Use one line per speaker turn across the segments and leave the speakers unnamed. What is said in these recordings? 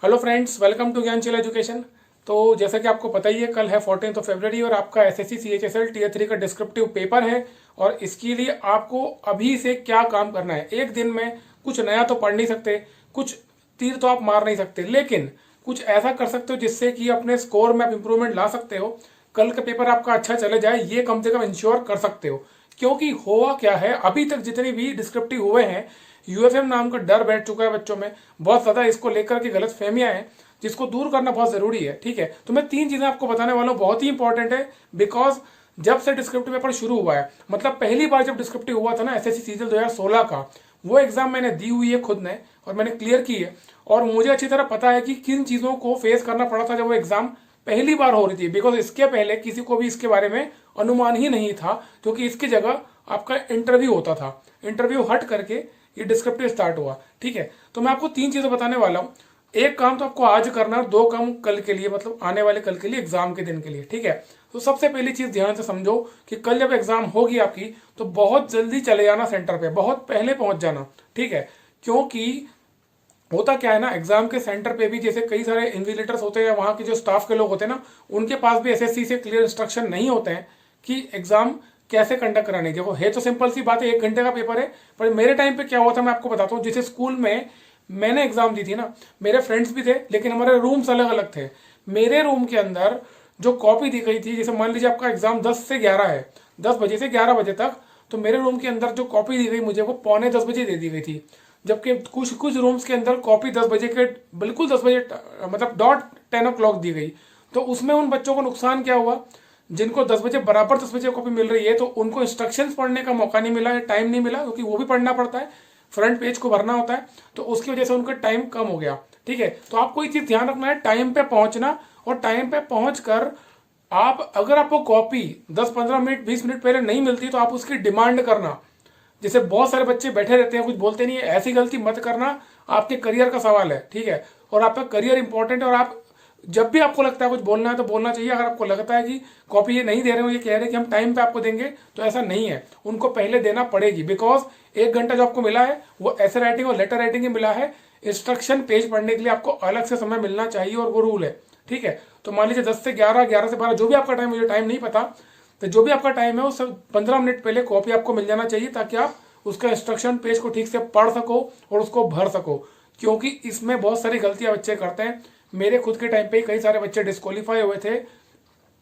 Hello friends, welcome to Gyansheel education. तो जैसा कि आपको पता ही है, कल है 14 फरवरी और आपका एसएससी सीएचएसएल टीयर 3 का डिस्क्रिप्टिव पेपर है। और इसके लिए आपको अभी से क्या काम करना है, एक दिन में कुछ नया तो पढ़ नहीं सकते, कुछ तीर तो आप मार नहीं सकते, लेकिन कुछ ऐसा कर सकते हो जिससे कि अपने स्कोर में आप इंप्रूवमेंट ला सकते हो। कल का पेपर आपका अच्छा चले जाए, ये कम से कम इंश्योर कर सकते हो। क्योंकि हुआ क्या है, अभी तक जितने भी डिस्क्रिप्टिव हुए हैं, यूएफएम नाम का डर बैठ चुका है बच्चों में, बहुत ज्यादा इसको लेकर के गलत फहमियां हैं, जिसको दूर करना बहुत जरूरी है। ठीक है, तो मैं 3 चीजें आपको बताने वाला हूं, बहुत ही इंपॉर्टेंट है। बिकॉज जब से डिस्क्रिप्टिव पेपर शुरू हुआ है, मतलब पहली बार जब डिस्क्रिप्टिव हुआ था ना एसएससी सीजीएल 2016 का, वो एग्जाम मैंने दी हुई है खुद ने और मैंने क्लियर की है। और मुझे अच्छी तरह पता है कि किन चीजों को फेस करना पड़ा था जब वो एग्जाम पहली बार हो रही थी। बिकॉज इसके पहले किसी को भी इसके बारे में अनुमान ही नहीं था, क्योंकि इसकी जगह आपका इंटरव्यू होता था। इंटरव्यू हट करके ये डिस्क्रिप्टिव स्टार्ट हुआ। ठीक है, तो मैं आपको 3 चीजें बताने वाला हूं। एक काम तो आपको आज करना है, 2 काम कल के लिए, मतलब आने वाले कल के लिए, एग्जाम के दिन के लिए। ठीक है, तो सबसे पहली चीज ध्यान से समझो कि कल जब एग्जाम होगी आपकी, तो बहुत जल्दी चले जाना सेंटर पे, बहुत पहले पहुंच जाना। ठीक है, क्योंकि होता क्या है ना, एग्जाम के सेंटर पे भी जैसे कई सारे इन्विजिलेटर्स होते हैं, वहां के जो स्टाफ के लोग होते हैं ना, उनके पास भी एसएससी से क्लियर इंस्ट्रक्शन नहीं होते हैं कि एग्जाम कैसे कंडक्ट करानी। देखो, है तो सिंपल सी बात है, 1 घंटे का पेपर है, पर मेरे टाइम पे क्या हुआ था मैं आपको बताता हूँ। जैसे स्कूल में मैंने एग्जाम दी थी ना, मेरे फ्रेंड्स भी थे, लेकिन हमारे रूम्स अलग अलग थे। मेरे रूम के अंदर जो कॉपी दी गई थी, जैसे मान लीजिए आपका एग्जाम 10 से 11 है, 10 बजे से 11 बजे तक, तो मेरे रूम के अंदर जो कॉपी दी गई मुझे, वो पौने 10 बजे दे दी गई थी। जबकि कुछ कुछ रूम्स के अंदर कॉपी 10 बजे के बिल्कुल 10 बजे मतलब डॉट 10 o'clock दी गई। तो उसमें उन बच्चों को नुकसान क्या हुआ, जिनको 10 बजे बराबर 10 बजे कॉपी मिल रही है, तो उनको इंस्ट्रक्शंस पढ़ने का मौका नहीं मिला है, टाइम नहीं मिला, क्योंकि वो भी पढ़ना पड़ता है, फ्रंट पेज को भरना होता है, तो उसकी वजह से उनका टाइम कम हो गया। ठीक है, तो आपको ये चीज ध्यान रखना है, टाइम पे पहुंचना। और टाइम पे पहुंच कर आप, अगर आपको कॉपी 10-15 मिनट 20 मिनट पहले नहीं मिलती, तो आप उसकी डिमांड करना। जैसे बहुत सारे बच्चे बैठे रहते हैं, कुछ बोलते नहीं है, ऐसी गलती मत करना, आपके करियर का सवाल है। ठीक है, और आपका करियर इंपॉर्टेंट है, और आप जब भी आपको लगता है कुछ बोलना है तो बोलना चाहिए। अगर आपको लगता है कि कॉपी ये नहीं दे रहे हो, ये कह रहे हैं कि हम टाइम पे आपको देंगे, तो ऐसा नहीं है, उनको पहले देना पड़ेगी। बिकॉज 1 घंटा जो आपको मिला है वो ऐसे राइटिंग और लेटर राइटिंग ही मिला है, इंस्ट्रक्शन पेज पढ़ने के लिए आपको अलग से समय मिलना चाहिए, और वो रूल है। ठीक है, तो मान लीजिए 10 से 11, 11 से 12, जो भी आपका टाइम, मुझे टाइम नहीं पता, तो जो भी आपका टाइम है, वो सब 15 मिनट पहले कॉपी आपको मिल जाना चाहिए, ताकि आप उसका इंस्ट्रक्शन पेज को ठीक से पढ़ सको और उसको भर सको। क्योंकि इसमें बहुत सारी गलतियां बच्चे करते हैं। मेरे खुद के टाइम पे ही कई सारे बच्चे डिस्क्वालीफाई हुए थे,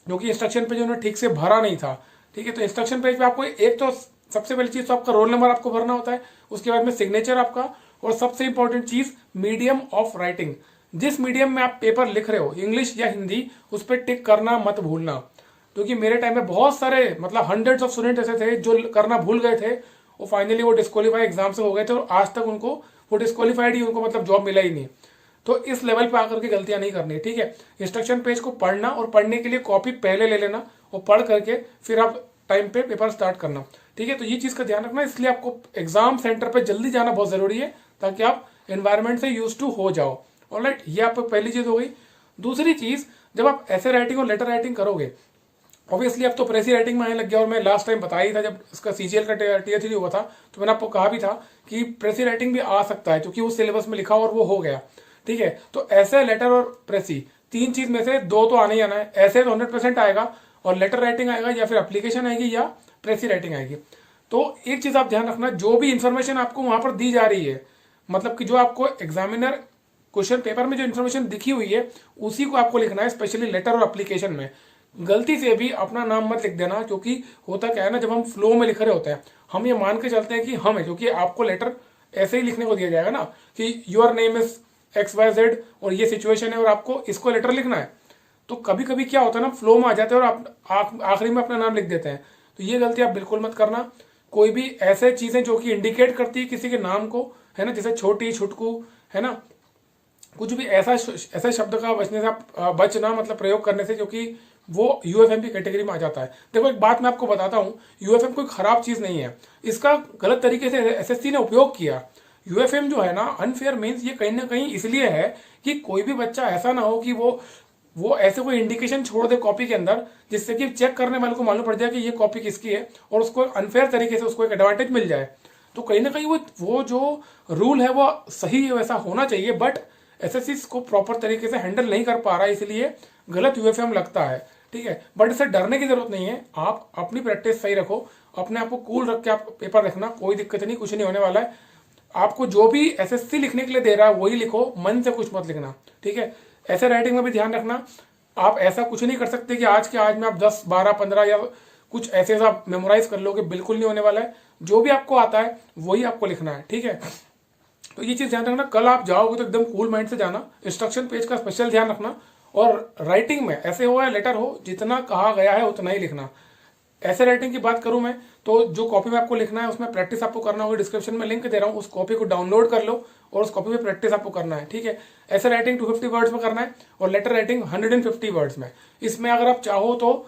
क्योंकि इंस्ट्रक्शन पेज उन्होंने ठीक से भरा नहीं था। ठीक है, तो इंस्ट्रक्शन पेज पे आपको एक तो सबसे पहली चीज तो आपका रोल नंबर आपको भरना होता है, उसके बाद में सिग्नेचर आपका, और सबसे इंपॉर्टेंट चीज मीडियम ऑफ राइटिंग। जिस मीडियम में आप पेपर लिख रहे हो, इंग्लिश या हिंदी, उस पर टिक करना मत भूलना। क्योंकि मेरे टाइम में बहुत सारे, मतलब हंड्रेड्स ऑफ स्टूडेंट ऐसे थे जो करना भूल गए थे, वो फाइनली वो डिस्क्वालीफाई एग्जाम से हो गए थे, और आज तक उनको वो डिस्क्वालीफाइड ही, उनको मतलब जॉब मिला ही नहीं। तो इस लेवल पे आकर के गलतियां नहीं करनी है। ठीक है, इंस्ट्रक्शन पेज को पढ़ना, और पढ़ने के लिए कॉपी पहले ले लेना, और पढ़ करके फिर आप टाइम पे पेपर स्टार्ट करना। ठीक है, तो ये चीज का ध्यान रखना, इसलिए आपको एग्जाम सेंटर पे जल्दी जाना बहुत जरूरी है, ताकि आप एनवायरमेंट से यूज टू हो जाओ। ऑलराइट, ये आपको पहली चीज हो गई। दूसरी चीज, जब आप ऐसे राइटिंग और लेटर राइटिंग करोगे, ऑब्वियसली अब तो प्रेसी राइटिंग में आने लग गया। और मैं लास्ट टाइम बताया ही था, जब इसका सीजीएल का टीयर 3 हुआ था, तो मैंने आपको कहा भी था कि प्रेसी राइटिंग भी आ सकता है, क्योंकि उस सिलेबस में लिखा और वो हो गया। ठीक है, तो ऐसे, लेटर और प्रेसी, 3 चीज में से 2 तो आने ही आना है। ऐसे तो 100% आएगा, और लेटर राइटिंग आएगा, या फिर एप्लीकेशन आएगी, या प्रेसी राइटिंग आएगी। तो एक चीज आप ध्यान रखना, जो भी इंफॉर्मेशन आपको वहां पर दी जा रही है, मतलब कि जो आपको एग्जामिनर क्वेश्चन पेपर में जो इन्फॉर्मेशन दिखी हुई है, उसी को आपको लिखना है, स्पेशली लेटर और एप्लीकेशन में। गलती से भी अपना नाम मत लिख देना, क्योंकि होता क्या है ना, जब हम फ्लो में लिख रहे होते हैं, हम ये मान के चलते हैं कि हम है, क्योंकि आपको लेटर ऐसे ही लिखने को दिया जाएगा ना, कि योर नेम इज XYZ, और ये सिचुएशन है, और आपको इसको लेटर लिखना है। तो कभी कभी क्या होता है ना, फ्लो में आ जाते हैं और आप आखिरी में अपना नाम लिख देते हैं। तो ये गलती आप बिल्कुल मत करना। कोई भी ऐसे चीजें जो कि इंडिकेट करती है किसी के नाम को, है ना, जैसे छोटी, छुटकू, है ना, कुछ भी ऐसे शब्द का बचने से आप बचना, मतलब प्रयोग करने से, क्योंकि वो यूएफएम की कैटेगरी में आ जाता है। देखो, एक बात मैं आपको बताता हूँ, यूएफएम कोई खराब चीज नहीं है, इसका गलत तरीके से एसएससी ने उपयोग किया। यूएफएम जो है ना, अनफेयर मीन्स, ये कहीं ना कहीं इसलिए है कि कोई भी बच्चा ऐसा ना हो कि वो ऐसे कोई इंडिकेशन छोड़ दे कॉपी के अंदर, जिससे कि चेक करने वाले को मालूम पड़ जाए कि ये कॉपी किसकी है, और उसको अनफेयर तरीके से उसको एक एडवांटेज मिल जाए। तो कहीं ना कहीं वो जो रूल है वो सही वैसा होना चाहिए, बट एसएससी को प्रॉपर तरीके से हैंडल नहीं कर पा रहा है, इसलिए गलत यूएफएम लगता है, ठीक है। बट इससे डरने की जरूरत नहीं है, आप अपनी प्रैक्टिस सही रखो, अपने आप को कूल रख के आप पेपर लिखना, कोई दिक्कत नहीं, कुछ नहीं होने वाला है। आपको जो भी एसएससी लिखने के लिए दे रहा है वही लिखो, मन से कुछ मत लिखना, ठीक है। ऐसे राइटिंग में भी ध्यान रखना, आप ऐसा कुछ नहीं कर सकते कि आज के आज में आप 10, 12, 15 या कुछ ऐसे आप मेमोराइज कर लोगे, बिल्कुल नहीं होने वाला है। जो भी आपको आता है वही आपको लिखना है, ठीक है। तो ये चीज ध्यान रखना, कल आप जाओगे तो एकदम कूल माइंड से जाना, इंस्ट्रक्शन पेज का स्पेशल ध्यान रखना। और राइटिंग में ऐसे हो या लेटर हो, जितना कहा गया है उतना ही लिखना। ऐसे राइटिंग की बात करूं मैं तो जो कॉपी में आपको लिखना है उसमें प्रैक्टिस आपको करना होगा, डिस्क्रिप्शन में लिंक दे रहा हूं, उस कॉपी को डाउनलोड कर लो और उस कॉपी में प्रैक्टिस आपको करना है, ठीक है। ऐसे राइटिंग 250 वर्ड्स में करना है और लेटर राइटिंग 150 वर्ड्स में। इसमें अगर आप चाहो तो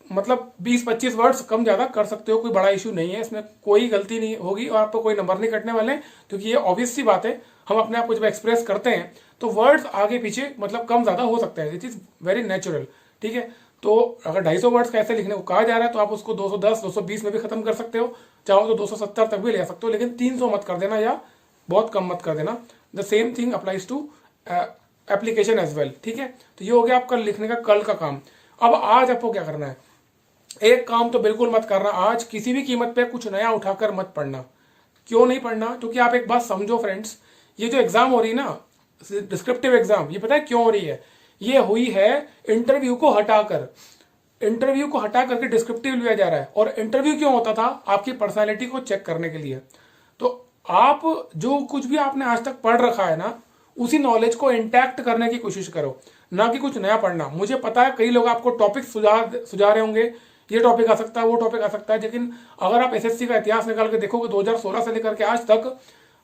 मतलब 20-25 वर्ड्स कम ज्यादा कर सकते हो, कोई बड़ा इशू नहीं है, इसमें कोई गलती नहीं होगी और आपको कोई नंबर नहीं कटने वाले, क्योंकि ये ऑब्वियस सी बात है, हम अपने आप को जब एक्सप्रेस करते हैं तो वर्ड्स आगे पीछे मतलब कम ज्यादा हो सकते हैं, इट इज वेरी नेचुरल, ठीक है। तो अगर 250 वर्ड्स कैसे लिखने को कहा जा रहा है तो आप उसको 210, 220 में भी खत्म कर सकते हो, चाहो तो 270 तक भी ले सकते हो, लेकिन 300 मत कर देना या बहुत कम मत कर देना। The same thing applies to application as well, ठीक है। तो ये हो गया आपका लिखने का कल का काम। अब आज आपको क्या करना है, एक काम तो बिल्कुल मत करना, आज किसी भी कीमत पे कुछ नया उठाकर मत पढ़ना। क्यों नहीं पढ़ना, क्योंकि आप एक बात समझो फ्रेंड्स, ये जो एग्जाम हो रही है ना, डिस्क्रिप्टिव एग्जाम, ये पता है क्यों हो रही है? ये हुई है इंटरव्यू को हटाकर, इंटरव्यू को हटा करके डिस्क्रिप्टिव लिया जा रहा है। और इंटरव्यू क्यों होता था? आपकी पर्सनैलिटी को चेक करने के लिए। तो आप जो कुछ भी आपने आज तक पढ़ रखा है ना, उसी नॉलेज को इंटैक्ट करने की कोशिश करो, ना कि कुछ नया पढ़ना। मुझे पता है कई लोग आपको टॉपिक सुझा रहे होंगे, ये टॉपिक आ सकता है, वो टॉपिक आ सकता है, लेकिन अगर आप एसएससी का इतिहास निकाल के देखोगे 2016 से लेकर के आज तक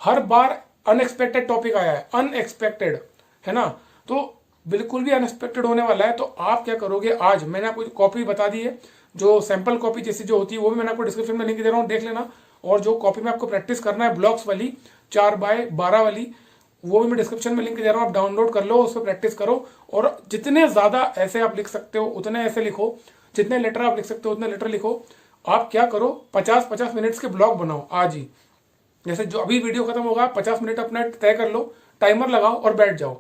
हर बार अनएक्सपेक्टेड टॉपिक आया है, अनएक्सपेक्टेड, है ना। तो बिल्कुल भी अनएक्सपेक्टेड होने वाला है। तो आप क्या करोगे, आज मैंने आपको कॉपी बता दी है, जो सैंपल कॉपी जैसी जो होती है वो भी मैंने आपको डिस्क्रिप्शन में लिंक दे रहा हूँ, देख लेना। और जो कॉपी में आपको प्रैक्टिस करना है ब्लॉक्स वाली 4x12 वाली, वो भी मैं डिस्क्रिप्शन में लिंक दे रहा हूँ, आप डाउनलोड कर लो, उस पर प्रैक्टिस करो। और जितने ज्यादा ऐसे आप लिख सकते हो उतने ऐसे लिखो, जितने लेटर आप लिख सकते हो उतने लेटर लिखो। आप क्या करो, 50-50 मिनट्स के ब्लॉग बनाओ आज ही। जैसे जो अभी वीडियो खत्म होगा 50 मिनट अपना तय कर लो, टाइमर लगाओ और बैठ जाओ।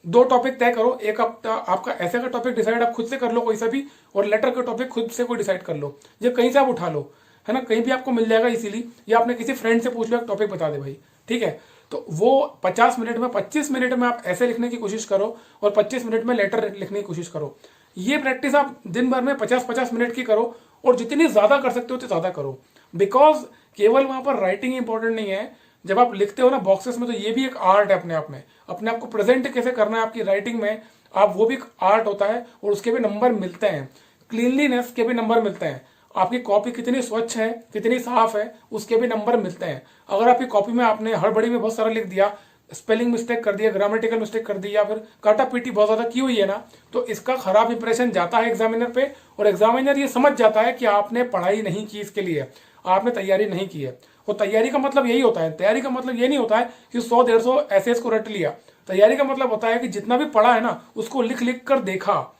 2 टॉपिक तय करो, एक आपका ऐसे का टॉपिक डिसाइड आप खुद से कर लो कोई सा भी, और लेटर का टॉपिक खुद से कोई डिसाइड कर लो, ये कहीं से आप उठा लो, है ना, कहीं भी आपको मिल जाएगा इसीलिए, या आपने किसी फ्रेंड से पूछ लो एक टॉपिक बता दे भाई, ठीक है। तो वो 50 मिनट में 25 मिनट में आप ऐसे लिखने की कोशिश करो और 25 मिनट में लेटर लिखने की कोशिश करो। ये प्रैक्टिस आप दिन भर में 50-50 मिनट की करो, और जितनी ज्यादा कर सकते हो उतनी ज्यादा करो। बिकॉज केवल वहां पर राइटिंग इंपॉर्टेंट नहीं है, जब आप लिखते हो ना बॉक्सेस में, तो ये भी एक आर्ट है अपने आप में। अपने आप को प्रेजेंट कैसे करना है आपकी राइटिंग में, आप वो भी एक आर्ट होता है, और उसके भी नंबर मिलते हैं। क्लीनलीनेस के भी नंबर मिलते हैं, आपकी कॉपी कितनी स्वच्छ है, कितनी साफ है, उसके भी नंबर मिलते हैं। अगर आपकी कॉपी में आपने हड़बड़ी में बहुत सारा लिख दिया, स्पेलिंग मिस्टेक कर दिया, ग्रामेटिकल मिस्टेक कर दी, या फिर काटा पीटी बहुत ज्यादा की हुई है ना, तो इसका खराब इंप्रेशन जाता है एग्जामिनर पे, और एग्जामिनर ये समझ जाता है कि आपने पढ़ाई नहीं की, इसके लिए आपने तैयारी नहीं की है। और तैयारी का मतलब यही होता है, तैयारी का मतलब ये नहीं होता है कि 100-150 एसेस को रट लिया। तैयारी का मतलब होता है कि जितना भी पढ़ा है ना, उसको लिख लिख कर देखा,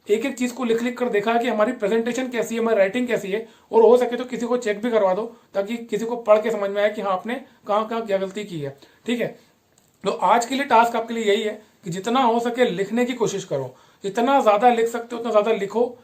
एक एक चीज को लिख लिख कर देखा कि हमारी प्रेजेंटेशन कैसी है, हमारी राइटिंग कैसी है, और हो सके तो किसी को चेक भी करवा दो, ताकि किसी को पढ़ के समझ में आए कि हाँ आपने कहाँ कहाँ क्या गलती की है, ठीक है। तो आज के लिए टास्क आपके लिए यही है कि जितना हो सके लिखने की कोशिश करो, जितना ज्यादा लिख सकते हो उतना ज्यादा लिखो,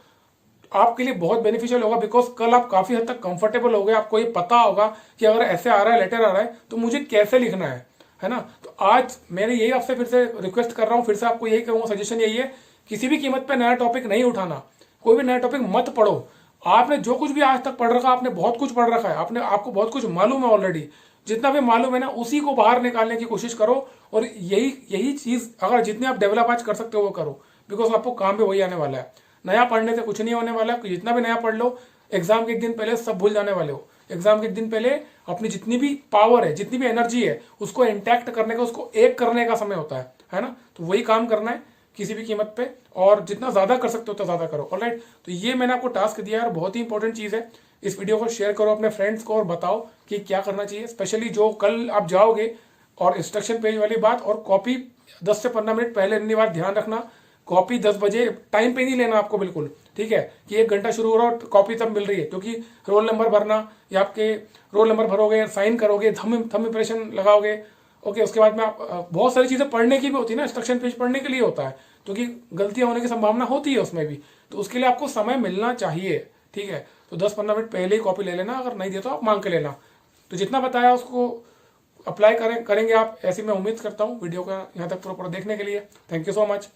आपके लिए बहुत बेनिफिशियल होगा। बिकॉज कल आप काफी हद तक कंफर्टेबल हो गए, आपको ये पता होगा कि अगर ऐसे आ रहा है, लेटर आ रहा है, तो मुझे कैसे लिखना है ना। तो आज मैंने यही आपसे फिर से रिक्वेस्ट कर रहा हूँ, फिर से आपको यही कहूँगा, सजेशन यही है, किसी भी कीमत पे नया टॉपिक नहीं उठाना, कोई भी नया टॉपिक मत पढ़ो। आपने जो कुछ भी आज तक पढ़ रखा, आपने बहुत कुछ पढ़ रखा है, आपको बहुत कुछ मालूम है ऑलरेडी, जितना भी मालूम है ना उसी को बाहर निकालने की कोशिश करो। और यही चीज अगर जितनी आप डेवलप आज कर सकते हो वो करो, बिकॉज आपको काम भी वही आने वाला है। नया पढ़ने से कुछ नहीं होने वाला है, जितना भी नया पढ़ लो, एग्जाम के एक दिन पहले सब भूल जाने वाले हो। एग्जाम के एक दिन पहले अपनी जितनी भी पावर है, जितनी भी एनर्जी है, उसको इंटैक्ट करने का, उसको एक करने का समय होता है ना। तो वही काम करना है किसी भी कीमत पे, और जितना ज्यादा कर सकते हो उतना ज्यादा करो। ऑलराइट, तो ये मैंने आपको टास्क दिया है, बहुत ही इंपॉर्टेंट चीज है। इस वीडियो को शेयर करो अपने फ्रेंड्स को और बताओ कि क्या करना चाहिए, स्पेशली जो कल आप जाओगे। और इंस्ट्रक्शन पेज वाली बात, और कॉपी 10 से 15 मिनट पहले लेने बार ध्यान रखना, कॉपी 10 बजे टाइम पे नहीं लेना आपको बिल्कुल, ठीक है, कि 1 घंटा शुरू हो रहा हो कॉपी तब मिल रही है, क्योंकि रोल नंबर भरना, या आपके रोल नंबर भरोगे, साइन करोगे, थंब इंप्रेशन लगाओगे, ओके, उसके बाद में आप बहुत सारी चीज़ें पढ़ने की भी होती है ना, इंस्ट्रक्शन पेज पढ़ने के लिए होता है, क्योंकि गलतियां होने की संभावना होती है उसमें भी, तो उसके लिए आपको समय मिलना चाहिए। ठीक है, तो 10-15 मिनट पहले ही कॉपी ले लेना, अगर नहीं दे तो आप मांग के लेना। तो जितना बताया उसको अप्लाई करेंगे आप, ऐसी मैं उम्मीद करता हूँ। वीडियो का यहाँ तक पूरा देखने के लिए थैंक यू सो मच।